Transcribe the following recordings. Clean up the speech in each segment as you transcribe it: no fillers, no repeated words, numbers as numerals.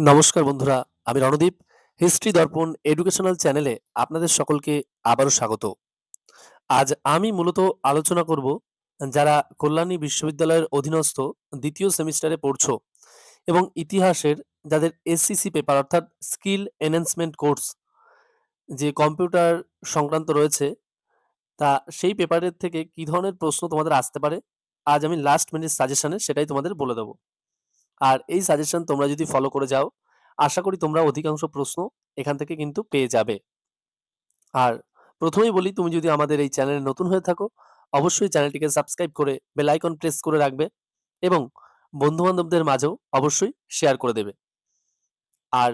নমস্কার বন্ধুরা, আমি রণদীপ। হিস্ট্রি দর্পণ এডুকেশনাল চ্যানেলে আপনাদের সকলকে আবারও স্বাগত। আজ আমি মূলত আলোচনা করব যারা কল্যাণী বিশ্ববিদ্যালয়ের অধীনস্থ দ্বিতীয় সেমিস্টারে পড়ছো এবং ইতিহাসের যাদের এসসিসি পেপার অর্থাৎ স্কিল এনহ্যান্সমেন্ট কোর্স যে কম্পিউটার সংক্রান্ত রয়েছে, তা সেই পেপারের থেকে কি ধরনের প্রশ্ন তোমাদের আসতে পারে আজ আমি লাস্ট মিনিট সাজেশনে সেটাই তোমাদের বলে দেবো। আর এই সাজেশন তোমরা যদি ফলো করে যাও, আশা করি তোমরা অধিকাংশ প্রশ্ন এখান থেকে কিন্তু পেয়ে যাবে। আর প্রথমেই বলি, তুমি যদি আমাদের এই চ্যানেলে নতুন হয়ে থাকো, অবশ্যই চ্যানেলটিকে সাবস্ক্রাইব করে বেল আইকন প্রেস করে রাখবে এবং বন্ধু-বান্ধবদের মাঝেও অবশ্যই শেয়ার করে দেবে। আর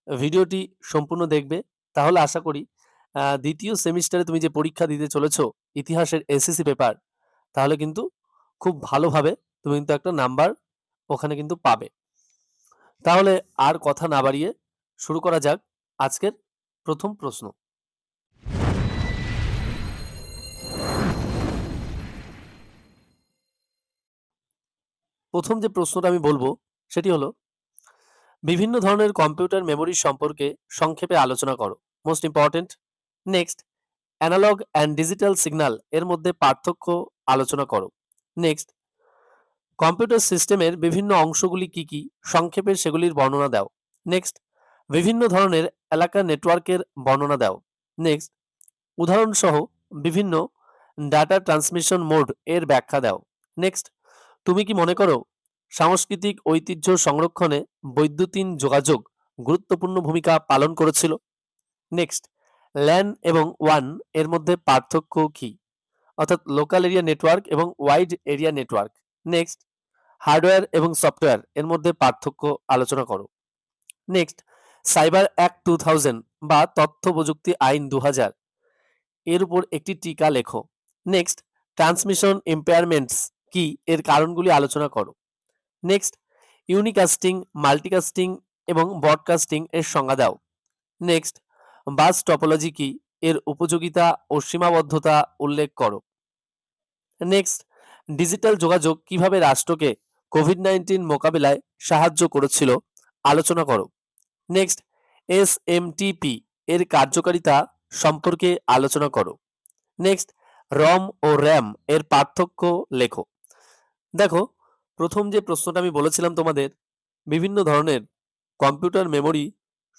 ভিডিওটি সম্পূর্ণ দেখবে, তাহলে আশা করি দ্বিতীয় সেমিস্টারে তুমি যে পরীক্ষা দিতে চলেছো ইতিহাসের এসএসসি পেপার, তাহলে কিন্তু খুব ভালোভাবে তুমি কিন্তু একটা নাম্বার ওখানে কিন্তু পাবে। তাহলে আর কথা না বাড়িয়ে শুরু করা যাক আজকের প্রথম প্রশ্ন। প্রথম যে প্রশ্নটা আমি বলবো সেটি হলো, বিভিন্ন ধরনের কম্পিউটার মেমোরি সম্পর্কে সংক্ষেপে আলোচনা করো। Most important. Next, analogue and digital signal এর মধ্যে পার্থক্য আলোচনা করো। নেক্সট, কম্পিউটার সিস্টেমের বিভিন্ন অংশগুলি কি কি, সংক্ষেপে সেগুলির বর্ণনা দাও। নেক্সট, বিভিন্ন ধরনের এলাকা নেটওয়ার্কের বর্ণনা দাও। নেক্সট, উদাহরণসহ বিভিন্ন ডাটা ট্রান্সমিশন মোড এর ব্যাখ্যা দাও। নেক্সট, তুমি কি মনে করো সাংস্কৃতিক ঐতিহ্য সংরক্ষণে বৈদ্যুতিন যোগাযোগ গুরুত্বপূর্ণ ভূমিকা পালন করেছিল? নেক্সট, ল্যান এবং ওয়ান এর মধ্যে পার্থক্য কি, অর্থাৎ লোকাল এরিয়া নেটওয়ার্ক এবং wide area network. Next, hardware এবং সফটওয়্যার এর মধ্যে পার্থক্য আলোচনা করো। নেক্সট, সাইবার অ্যাক্ট 2000 বা তথ্য প্রযুক্তি আইন 2000 এর উপর একটি টিকা লেখো। নেক্সট, ট্রান্সমিশন ইম্পেয়ারমেন্টস কি, এর কারণগুলি আলোচনা করো। নেক্সট, ইউনিকাস্টিং, মাল্টিকাস্টিং এবং ব্রডকাস্টিং এর সংজ্ঞা দাও। নেক্সট, বাস টপোলজি কি, এর উপযোগিতা ও সীমাবদ্ধতা উল্লেখ করো। নেক্সট, ডিজিটাল যোগাযোগ কিভাবে রাষ্ট্রকে কোভিড-19 মোকাবিলায় সাহায্য করেছিল আলোচনা করো। নেক্সট, এসএমটিপি এর কার্যকারিতা সম্পর্কে আলোচনা করো। নেক্সট, রম ও র্যাম এর পার্থক্য লেখো। দেখো, প্রথম যে প্রশ্নটা আমি বলেছিলাম তোমাদের, বিভিন্ন ধরনের কম্পিউটার মেমোরি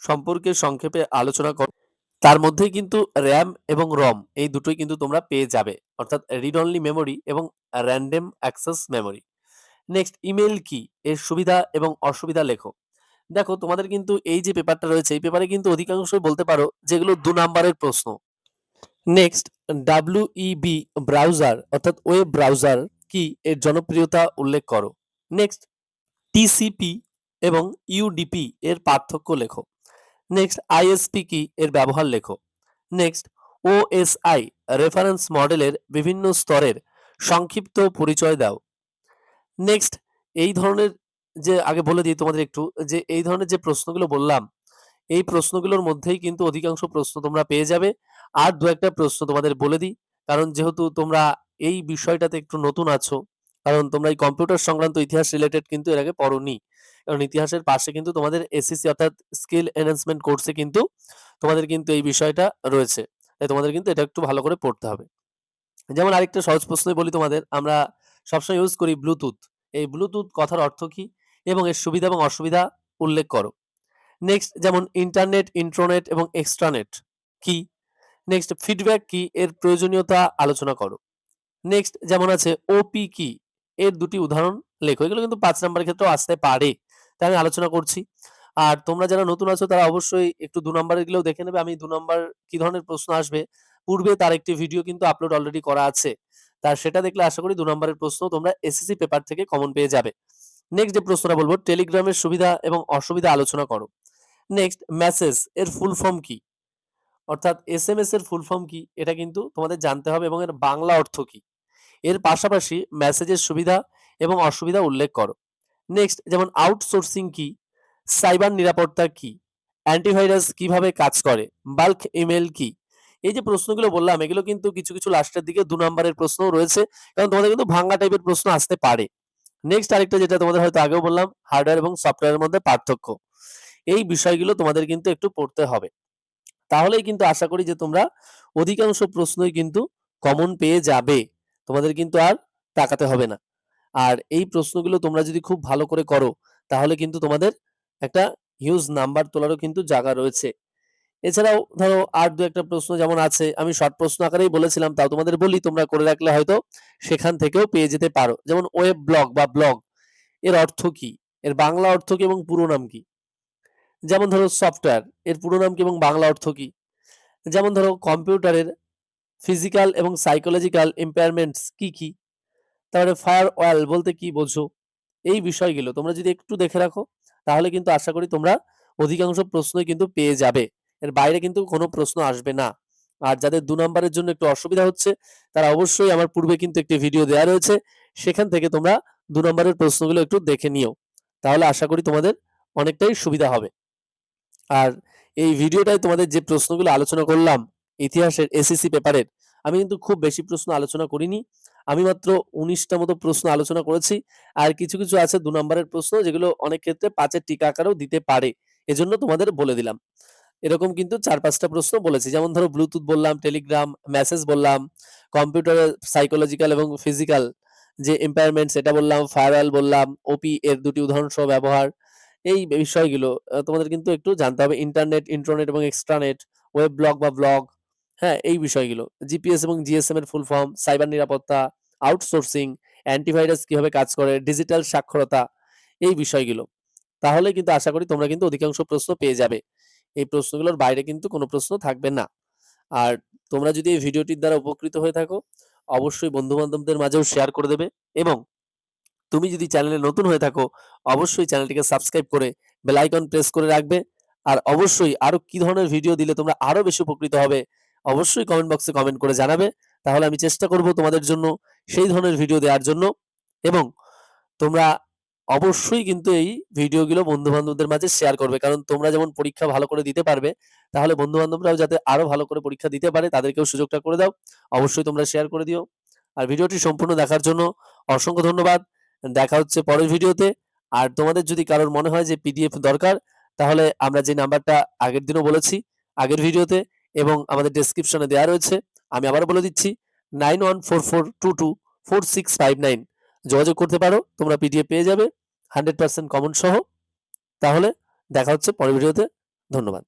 সম্পর্কে সংক্ষেপে আলোচনা করো, তার মধ্যেই কিন্তু র্যাম এবং রম এই দুটোই কিন্তু তোমরা পেয়ে যাবে, অর্থাৎ রিড অনলি মেমোরি এবং random access memory. Next, email কি, এর সুবিধা এবং অসুবিধা লেখো। দেখো, তোমাদের কিন্তু এই যে পেপারটা রয়েছে এই পেপারে কিন্তু অধিকাংশই বলতে পারো যেগুলো 2 নাম্বারের প্রশ্ন। নেক্সট, ডাব্লিউইবি ব্রাউজার অর্থাৎ ওয়েব ব্রাউজার কি, এর জনপ্রিয়তা উল্লেখ করো। নেক্সট, টিসিপি এবং ইউডিপি এর পার্থক্য লেখো। নেক্সট, আইএসপি কি, এর ব্যবহার লেখো। নেক্সট, ওএসআই রেফারেন্স মডেলের বিভিন্ন স্তরের সংক্ষিপ্ত পরিচয় দাও। নেক্সট, এই ধরনের যে আগে বলে দিই তোমাদের একটু, যে এই ধরনের যে প্রশ্নগুলো বললাম এই প্রশ্নগুলোর মধ্যেই কিন্তু অধিকাংশ প্রশ্ন তোমরা পেয়ে যাবে। আর দু একটা প্রশ্ন তোমাদের বলে দিই, কারণ যেহেতু তোমরা এই বিষয়টাতে একটু নতুন আছো, কারণ তোমরা এই কম্পিউটার সংক্রান্ত ইতিহাস রিলেটেড কিন্তু এর আগে পড়োনি। কারণ ইতিহাসের পাশে কিন্তু তোমাদের এসএসসি অর্থাৎ স্কিল এনহ্যান্সমেন্ট কোর্সে কিন্তু তোমাদের কিন্তু এই বিষয়টা রয়েছে। তাই তোমাদের কিন্তু এটা একটু ভালো করে পড়তে হবে। যেমন আরেকটা সহজ প্রশ্নই বলি তোমাদের, আমরা সবসময় ইউজ করি ব্লুটুথ। এই ব্লুটুথ কথার অর্থ কি এবং এর সুবিধা এবং অসুবিধা উল্লেখ করো। নেক্সট, যেমন ইন্টারনেট, ইন্ট্রোনেট এবং এক্সট্রানেট কি। নেক্সট, ফিডব্যাক কি, এর প্রয়োজনীয়তা আলোচনা করো। নেক্সট, যেমন আছে ওপি কি, এর দুটি উদাহরণ লেখো। এগুলো কিন্তু 5 নাম্বারের ক্ষেত্রেও আসতে পারে, তাই আমি আলোচনা করছি। আর তোমরা যারা নতুন আছো তারা অবশ্যই একটু 2 নাম্বারের গুলোও দেখে নেবে। আমি 2 নাম্বার কি ধরনের প্রশ্ন আসবে পূর্বে তার একটি ভিডিও কিন্তু আপলোড অলরেডি করা আছে। সেটা দেখলে আশা করি 2 নাম্বারের প্রশ্ন তোমরা এসএসসি পেপার থেকে কমন পেয়ে যাবে। নেক্সট যে প্রশ্নটা বলবো, টেলিগ্রামের সুবিধা এবং অসুবিধা আলোচনা করো। নেক্সট, মেসেজ এর ফুল ফর্ম কি, অর্থাৎ এসএমএস এর ফুল ফর্ম কি, এটা কিন্তু তোমাদের জানতে হবে এবং এর বাংলা অর্থ কি। এর পাশাপাশি মেসেজের সুবিধা এবং অসুবিধা উল্লেখ করো। নেক্সট, যেমন আউটসোর্সিং কি, সাইবার নিরাপত্তা কি, অ্যান্টিভাইরাস কিভাবে কাজ করে, বাল্ক ইমেল কি। এই যে প্রশ্নগুলো বললাম এগুলো কিন্তু কিছু কিছু লাস্টের দিকে 2 নাম্বারের প্রশ্নও রয়েছে, কারণ তোমাদের কিন্তু ভাঙা টাইপের প্রশ্ন আসতে পারে। নেক্সট আরেকটা যেটা তোমাদের হয়তো আগেও বললাম, হার্ডওয়্যার এবং সফটওয়্যারের মধ্যে পার্থক্য। এই বিষয়গুলো তোমাদের কিন্তু একটু পড়তে হবে। তাহলেই কিন্তু আশা করি যে তোমরা অধিকাংশ প্রশ্নই কিন্তু কমন পেয়ে যাবে। তোমাদের কিন্তু আর তাকাতে হবে না। আর এই প্রশ্নগুলো তোমরা যদি খুব ভালো করে করো, তাহলে কিন্তু তোমাদের একটা হিউজ নাম্বার তোলারও কিন্তু জায়গা রয়েছে। এছাড়াও ধরো আর ২-১ টা প্রশ্ন যেমন আছে, আমি শর্ট প্রশ্ন আকারেই বলেছিলাম, তাও তোমাদের বলি, তোমরা করে রাখলে হয়তো সেখান থেকেও পেয়ে যেতে পারো। যেমন ওয়েব ব্লগ বা ব্লগ এর অর্থ কি? এর বাংলা অর্থ কি এবং পুরো নাম কি? যেমন ধরো সফটওয়্যার এর পুরো নাম কি এবং বাংলা অর্থ কি? যেমন ধরো কম্পিউটারের ফিজিক্যাল এবং সাইকোলজিক্যাল impairments কি, কি? তারপরে ফায়ারওয়াল বলতে কি বোঝো? এই বিষয়গুলো তোমরা যদি একটু দেখে রাখো, তাহলে কিন্তু আশা করি তোমরা অধিকাংশ প্রশ্নই কিন্তু পেয়ে যাবে। এর বাইরে কিন্তু কোনো প্রশ্ন আসবে না। আর যাদের ২ নাম্বারের জন্য একটু অসুবিধা হচ্ছে, তারা অবশ্যই আমার পূর্বে কিন্তু একটি ভিডিও দেয়া রয়েছে। সেখান থেকে তোমরা ২ নাম্বারের প্রশ্নগুলো একটু দেখে নিও। তাহলে আশা করি তোমাদের অনেকটাই সুবিধা হবে। আর এই ভিডিওটায় তোমাদের যে প্রশ্নগুলো আলোচনা করলাম ইতিহাসের এসএসসি পেপারের, আমি কিন্তু খুব বেশি প্রশ্ন আলোচনা করিনি। আমি মাত্র ১৯ টা মতো প্রশ্ন আলোচনা করেছি। আর কিছু, কিছু আছে ২ নাম্বারের প্রশ্ন যেগুলো অনেক ক্ষেত্রে ৫ এর টিকা আকারেও দিতে পারে। এজন্য তোমাদের বলে দিলাম। এরকম কিন্তু ৪-৫ টা প্রশ্ন বলেছি। যেমন ধরো ব্লুটুথ বললাম, টেলিগ্রাম, মেসেজ বললাম, কম্পিউটারের সাইকোলজিক্যাল এবং ফিজিক্যাল যে impairment সেটা বললাম, ফায়ারওয়াল বললাম, ওপি এর ২ টি উদাহরণ সহ ব্যবহার। এই বিষয়গুলো তোমাদের কিন্তু একটু জানতে হবে। ইন্টারনেট, ইন্ট্রোনেট এবং এক্সট্রানেট, ওয়েব ব্লগ বা ব্লগ, হ্যাঁ? এই বিষয়গুলো। জিপিএস এবং জিএসএম এর ফুল ফর্ম, সাইবার নিরাপত্তা, আউটসোর্সিং, অ্যান্টিভাইরাস কিভাবে কাজ করে, ডিজিটাল সাক্ষরতা, এই বিষয়গুলো। তাহলে কিন্তু আশা করি তোমরা কিন্তু অধিকাংশ প্রশ্ন পেয়ে যাবে। এই প্রশ্নগুলোর বাইরে কিন্তু কোনো প্রশ্ন থাকবে না। আর তোমরা যদি এই ভিডিওটির দ্বারা উপকৃত হয়ে থাকো, অবশ্যই বন্ধু-বান্ধবদের মাঝেও শেয়ার করে দেবে এবং তুমি যদি চ্যানেলে নতুন হয়ে থাকো, অবশ্যই চ্যানেলটিকে সাবস্ক্রাইব করে বেল আইকন প্রেস করে রাখবে। আর অবশ্যই আরো কি ধরনের ভিডিও দিলে তোমরা আরো বেশি উপকৃত হবে, অবশ্যই কমেন্ট বক্সে কমেন্ট করে জানাবে। তাহলে আমি চেষ্টা করব তোমাদের জন্য সেই ধরনের ভিডিও দেওয়ার জন্য এবং তোমরা অবশ্যই কিন্তু এই ভিডিওগুলো বন্ধু-বান্ধবদের মাঝে শেয়ার করবে। কারণ তোমরা যেমন পরীক্ষা ভালো করে দিতে পারবে, তাহলে বন্ধু-বান্ধবরাও যাতে আরো ভালো করে পরীক্ষা দিতে পারে, তাদেরকেও সুযোগটা করে দাও। অবশ্যই তোমরা শেয়ার করে দিও। আর ভিডিওটি সম্পূর্ণ দেখার জন্য অসংখ্য ধন্যবাদ। দেখা হচ্ছে পরের ভিডিওতে। আর তোমাদের যদি কারোর মনে হয় যে পিডিএফ দরকার, তাহলে আমরা যে নাম্বারটা আগের দিনও বলেছি, আগের ভিডিওতে এবং আমাদের ডেসক্রিপশনে দেয়া রয়েছে। আমি আবারও বলে দিচ্ছি 9144224659 যোগাযোগ করতে পারো। তোমরা পিডিএফ পেয়ে যাবে 100% কমন সহ। তাহলে দেখা হচ্ছে পরের ভিডিওতে। ধন্যবাদ।